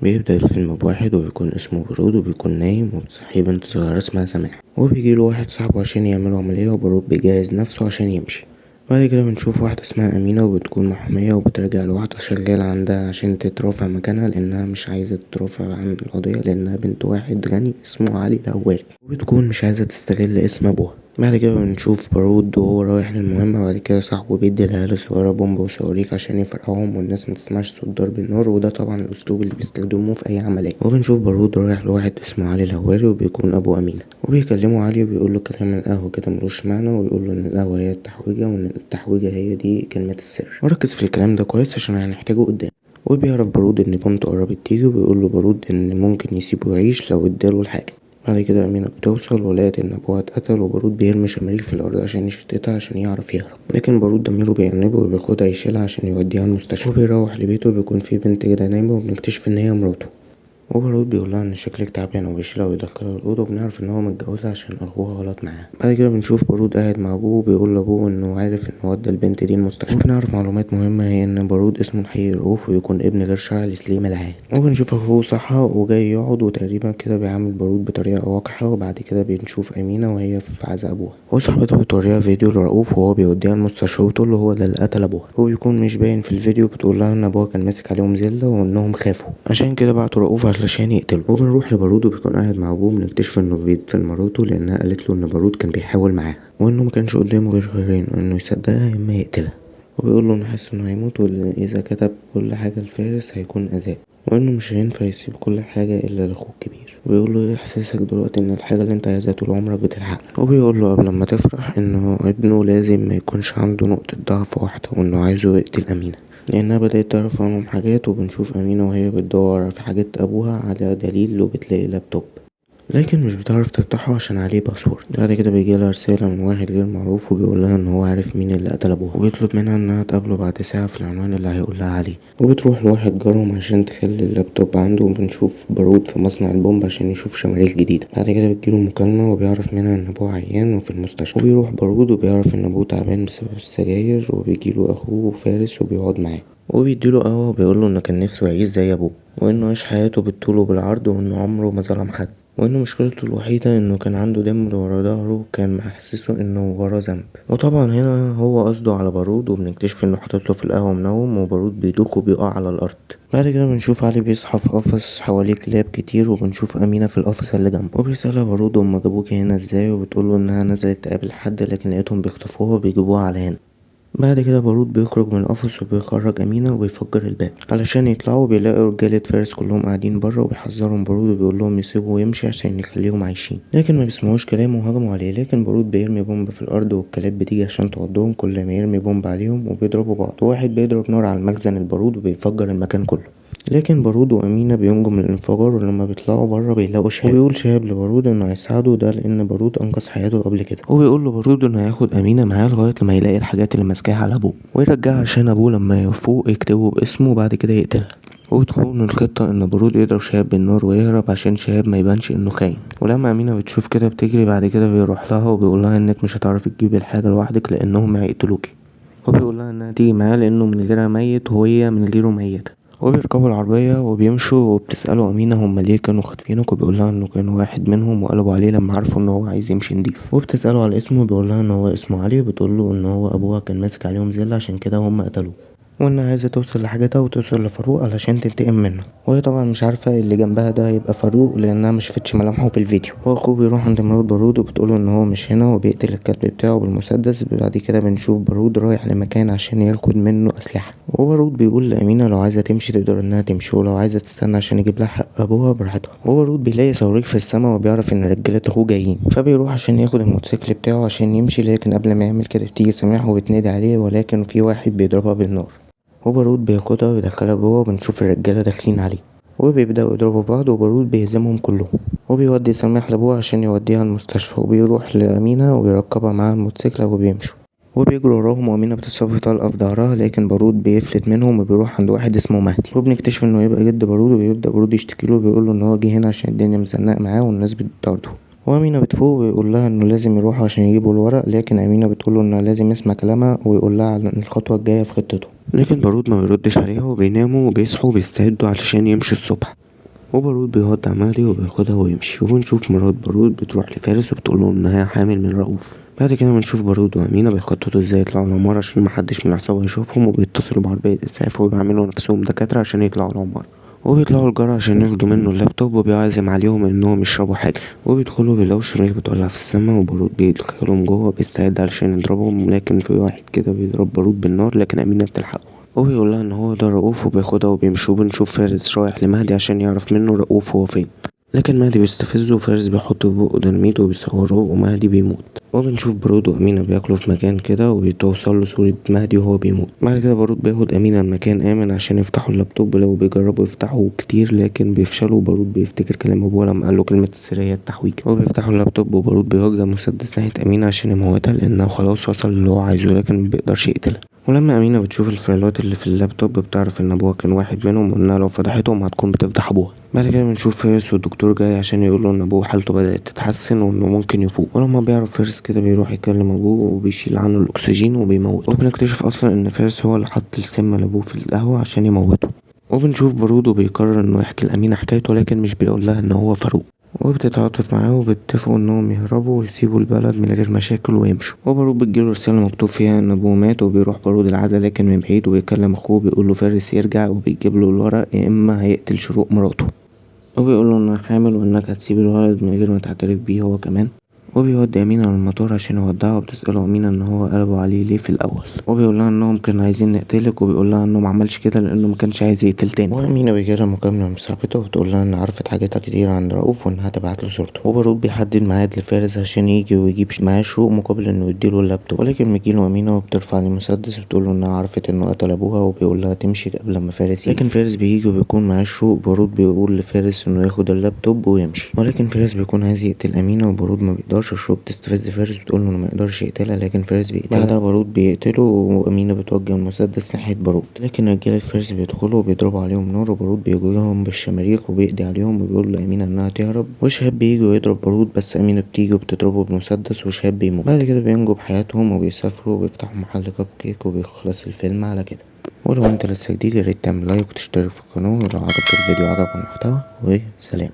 بيبدأ الفيلم بواحد وبيكون اسمه برود وبيكون نايم وبتصحيه بنت صغيرة اسمها سماح، وبيجيله واحد صاحبه عشان يعملوا عملية وبرود بيجهز نفسه عشان يمشي. بعد كده بنشوف واحدة اسمها أمينة وبتكون محامية وبترجع لواحدة شغالة عندها عشان تترافع مكانها لأنها مش عايزة تترافع عن القضية لأنها بنت واحد غني اسمه علي الهواري، وبتكون مش عايزة تستغل اسم أبوها. بعد كده بنشوف بارود وهو رايح للمهمة، وبعد كده صاحبه بيدي العيال الصغيرة بومب وصواريخ عشان يفرقعهم والناس متسمعش صوت ضرب النار، وده طبعا الأسلوب اللي بيستخدموه في أي عملية. وبنشوف بارود رايح لواحد اسمه علي الهواري وبيكون أبو أمينة، وبيكلمه علي وبيقوله كلام القهوة كده ملوش معنى، ويقوله إن القهوة هي التحويجة وإن التحويجة هي دي كلمة السر، وركز في الكلام ده كويس عشان هنحتاجه قدام. وبيعرف بارود إن بنته قربت تيجي، وبيقوله بارود إن ممكن يسيبه يعيش لو اداله الحاجة. بعد كده أمينة بتوصل ولقت إن أبوها اتقتل، وبارود بيرمي شماريخ في الأرض عشان يشتتها عشان يعرف يهرب، لكن بارود ضميره بيأنبه وبياخدها يشيلها عشان يوديها المستشفى. وبيروح لبيته وبيكون في بنت كده نايمة وبنكتشف إن هي مراته، وبارود بيقولها ان شكلك تعبان وبيشيلها ويدخلها الاوضه، وبنعرف ان هو متجوزها عشان اخوها غلط معاها. بعد كده بنشوف بارود قاعد مع ابوه وبيقول لابوه انه عارف ان ودى البنت دي المستشفى، وبنعرف معلومات مهمه هي ان بارود اسمه الحقيقي رؤوف ويكون ابن غير شرعي لسليم العاد. وبنشوف اخوه صحى وجاي يقعد وتقريبا كده بيعامل بارود بطريقه وقحه. وبعد كده بنشوف امينه وهي في عزا ابوها، وصاحبتها بتوريها فيديو لرؤوف وهو بيوديها المستشفى وبتقول له هو ده اللي قتل ابوها، وبيكون مش باين في الفيديو. بتقول لها ان ابوها كان ماسك عليهم زله وانهم خافوا عشان كده بعتوا رؤوف علشان يقتله. وبنروح لبارود وبيكون قاعد مع ابوه، بنكتشف انه بيدفن مراته لانها قالت له ان بارود كان بيحاول معاها وانه مكانش قدامه غير خيارين، انه يصدقها يا اما يقتلها. وبيقول له انه حاسس انه هيموت وان اذا كتب كل حاجه لفارس هيكون اذاه، وانه مش هينفع يسيب كل حاجه الا لاخوه الكبير. وبيقول له ايه احساسك دلوقتي ان الحاجه اللي انت عايزها طول عمرك بتلحقك. وبيقول له قبل ما تفرح انه ابنه لازم ما يكونش عنده نقطه ضعف واحده، وانه عايزه يقتل امينه لأنها بدأت تعرف عنهم حاجات. وبنشوف أمينة وهي بتدور في حاجات أبوها على دليل وبتلاقي لابتوب، لكن مش بتعرف تفتحه عشان عليه باسورد. بعد كده بيجيلها رسالة من واحد غير معروف وبيقولها ان هو عارف مين اللي قتل ابوها، وبيطلب منها انها تقابله بعد ساعة في العنوان اللي هيقولها عليه. وبتروح لواحد جارهم عشان تخلي اللابتوب عنده، وبنشوف بارود في مصنع البومب عشان يشوف شماريخ جديدة. بعد كده بتجيله مكالمة وبيعرف منها ان ابوه عيان وفي المستشفى، وبيروح بارود وبيعرف ان ابوه تعبان بسبب السجاير، وبيجيله اخوه فارس وبيقعد معاه وبيديله قهوة وبيقوله انه كان نفسه يعيش زي ابوه، وانه عاش حياته بالطول وبالعرض، وانه عمره ما ظلم حد، وانه مشكلته الوحيدة انه كان عنده دم ورا ظهره كان محسسه انه ورا ذنب. وطبعا هنا هو قصده على بارود، وبنكتشف انه حاططله في القهوة منوم، وبارود بيدوخ وبيقع على الارض. بعد كده بنشوف علي بيصحى في قفص حواليه كلاب كتير، وبنشوف امينة في القفص اللي جنبه، وبيسألها بارود هما جابوكي هنا ازاي، وبتقوله انها نزلت تقابل حد لكن لقيتهم بيخطفوها وبيجيبوها على هنا. بعد كده بارود بيخرج من القفص وبيخرج أمينة وبيفجر الباب علشان يطلعوا، بيلاقوا رجالة فارس كلهم قاعدين برا، وبيحذرهم بارود وبيقولهم يسيبوه ويمشي عشان يخليهم عايشين، لكن ما بيسمعوش كلامه وهجموا عليه. لكن بارود بيرمي بومب في الأرض والكلاب بتيجي عشان تعضهم كل ما يرمي بومب عليهم، وبيضربوا بعض. واحد بيضرب نار على المخزن البارود وبيفجر المكان كله، لكن بارود وأمينة بينجوا من الانفجار. ولما بيطلعوا برا بيلاقوا شهاب، وبيقول شهاب لبارود انه هيساعده، ده لان بارود انقذ حياته قبل كده. وبيقول له بارود انه هياخد أمينة معاه لغاية لما يلاقي الحاجات اللي ماسكاها على ابوه ويرجعها عشان ابوه لما يفوق يكتبه باسمه وبعد كده يقتلها. وتكون الخطة ان بارود يضرب شهاب بالنار ويهرب عشان شهاب ما يبانش انه خاين. ولما أمينة بتشوف كده بتجري. بعد كده بيروح لها وبيقولها انك مش هتعرفي تجيبي الحاجة لوحدك لانهم هيقتلوكي، وبيقولها انها تيجي معاه لانه من غيرها ميت وهي من غيره ميتة. وبيركبوا العربية وبيمشوا، وبتسأله أمينة هما ليه كانوا خاطفينك، وبيقولها انه كان واحد منهم وقلبوا عليه لما عرفوا ان هو عايز يمشي نضيف. وبتسأله على اسمه وبيقولها ان هو اسمه علي، وبتقوله ان هو ابوها كان ماسك عليهم زل عشان كده هما قتلوه، وانها عايزة توصل لحاجتها وتوصل لفاروق علشان تنتقم منه. وهي طبعا مش عارفة اللي جنبها ده هيبقى فاروق لانها مشفتش ملامحه في الفيديو. واخوه بيروح عند مرات بارود وبتقوله ان هو مش هنا، وبيقتل الكلب بتاعه بالمسدس. بعد كده بنشوف بارود رايح لمكان عشان ياخد منه اسلحة، وبارود بيقول لأمينة لو عايزة تمشي تقدر انها تمشي، ولو عايزة تستنى عشان يجيب لها حق ابوها براحتها. وبارود بيلاقي صواريخ في السما وبيعرف ان رجالة اخوه جايين، فبيروح عشان ياخد الموتوسيكل بتاعه عشان يمشي. لكن قبل ما يعمل كده بتيجي سماح وبتنادي عليه، ولكن في واحد بيضربها بالنار، وبارود بياخدها ويدخلها جوه. وبنشوف الرجالة داخلين عليه وبيبدأوا يضربوا بعض، وبارود بيهزمهم كلهم، وبيودي سماح لابوها عشان يوديها المستشفى. وبيروح لأمينة وبيركبها معاه الموتوسيكل وبيمشوا، وبيجروا وراهم، وأمينة بتصاب طلقة في ظهرها. لكن بارود بيفلت منهم وبيروح عند واحد اسمه مهدي، وبنكتشف انه يبقى جد بارود. وبيبدأ بارود يشتكيله وبيقوله ان هو جه هنا عشان الدنيا مزنقة معاه والناس بتطارده. وأمينة بتفوق ويقول لها انه لازم يروحوا عشان يجيبوا الورق، لكن أمينة بتقوله انه لازم يسمع كلامها ويقول لها على الخطوة الجاية في خطته. لكن بارود ما بيردش عليها، وبيناموا وبيصحوا وبيستعدوا علشان يمشوا الصبح. وبارود بيودع مهدي وبياخدها ويمشي. وبنشوف مرات بارود بتروح لفارس وبتقوله انها حامل من رؤوف. بعد كده بنشوف بارود وأمينة بيخططوا ازاي يطلعوا العمارة عشان محدش من العصابة يشوفهم، وبيتصلوا بعربية إسعاف وبيعملوا نفسهم دكاترة عشان يطلعوا العمارة. وبيطلعوا الجرة عشان ياخدوا منه اللابتوب، وبيعزم عليهم انهم يشربوا حاجة. وبيدخلوا بيلاقوا الشماريخ بتولع في السما، وبارود بيدخلهم جوه بيستعد علشان يضربهم، لكن في واحد كده بيضرب بارود بالنار لكن أمينة بتلحقه وبيقولها ان هو ده رؤوف وبياخدها وبيمشوا. بنشوف فارس رايح لمهدي عشان يعرف منه رؤوف هو فين، لكن مهدي بيستفزه وفارس بيحط في بقه ديناميت وبيصوروه ومهدي بيموت. وبنشوف بارود وأمينة بياكلوا في مكان كده وبيتوصل له صورة مهدي وهو بيموت. بعد كده بارود بياخد أمينة لمكان آمن عشان يفتحوا اللابتوب. لو بيجربوا يفتحوا كتير لكن بيفشلوا. بارود بيفتكر كلام أبوه لما قاله كلمة السر هي التحويج. وبيفتحوا اللابتوب وبارود بيوجه مسدس ناحية أمينة عشان يموتها لأنه خلاص وصل اللي هو عايزه لكن مبيقدرش يقتلها. ولما أمينة بتشوف الفايلات اللي في اللابتوب بتعرف إن أبوها كان واحد منهم، وإنها لو فضحتهم هتكون بتفضح أبوها. بعد كده بنشوف فارس والدكتور جاي عشان يقوله إن أبوه حالته بدأت تتحسن وإنه ممكن يفوق. ولما بيعرف فارس كده بيروح يكلم أبوه وبيشيل عنه الأكسجين وبيموته. وبنكتشف أصلا إن فارس هو اللي حط السم لأبوه في القهوة عشان يموته. وبنشوف بارود وبيقرر إنه يحكي لأمينة حكايته لكن مش بيقولها إن هو فاروق. وبتتعاطف معاه وبيتفقوا انهم يهربوا ويسيبوا البلد من غير مشاكل ويمشوا. وبارود بتجيله رسالة مكتوب فيها ان ابوه مات، وبيروح بارود العزا لكن من بعيد وبيكلم اخوه بيقوله فارس يرجع، وبيجيبله الورق يا اما هيقتل شروق مراته. وبيقوله انها حامل وانك هتسيب الولد من غير ما تعترف بيه هو كمان. وبيودي أمينة للمطار عشان يودعها، وبتسأله أمينة إن هو قلبوا عليه ليه في الأول. وبيقولها إنهم كانوا عايزين نقتلك، وبيقولها إنه معملش كده لأنه مكانش عايز يقتل تاني. وأمينة بيجيلها مكالمة من صاحبته وبتقولها إن عرفت حاجات كتير عن رؤوف وإنها تبعتله صورته. وبارود بيحدد ميعاد لفارس عشان يجي ويجيب معاه شروق مقابل إنه يديله اللابتوب، ولكن بيجيله أمينة وبترفع عليه مسدس وبتقوله إنها عرفت إنه قتل أبوها، وبيقولها تمشي قبل ما فارس يجي. لكن فارس بيجي وبيكون معاه شروق. بارود بيقول لفارس إنه ياخد اللابتوب ويمشي، ولكن فارس بيكون عايز يقتل أمينة وبارود ما بيقدرش. شروق بتستفز فارس بتقوله انه ما يقدرش يقتلها لكن فارس بيقتلها. بعدها بارود بيقتله وأمينة بتوجه المسدس ناحية بارود، لكن رجالة فارس بيدخلوا وبيضربوا عليهم نار، وبارود بيجيهم بالشماريخ وبيقضي عليهم وبيقول لأمينة انها تهرب. وشهاب بيجي ويضرب بارود بس أمينة بتيجي وبتضربه بمسدس وشهاب بيموت. بعد كده بينجوا بحياتهم وبيسافروا وبيفتحوا محل كب كيك وبيخلص الفيلم على كده. ولو انت لسه جديد ياريت تعمل لايك وتشترك في القناة، ولو عجبك الفيديو عجبك المحتوى وسلام.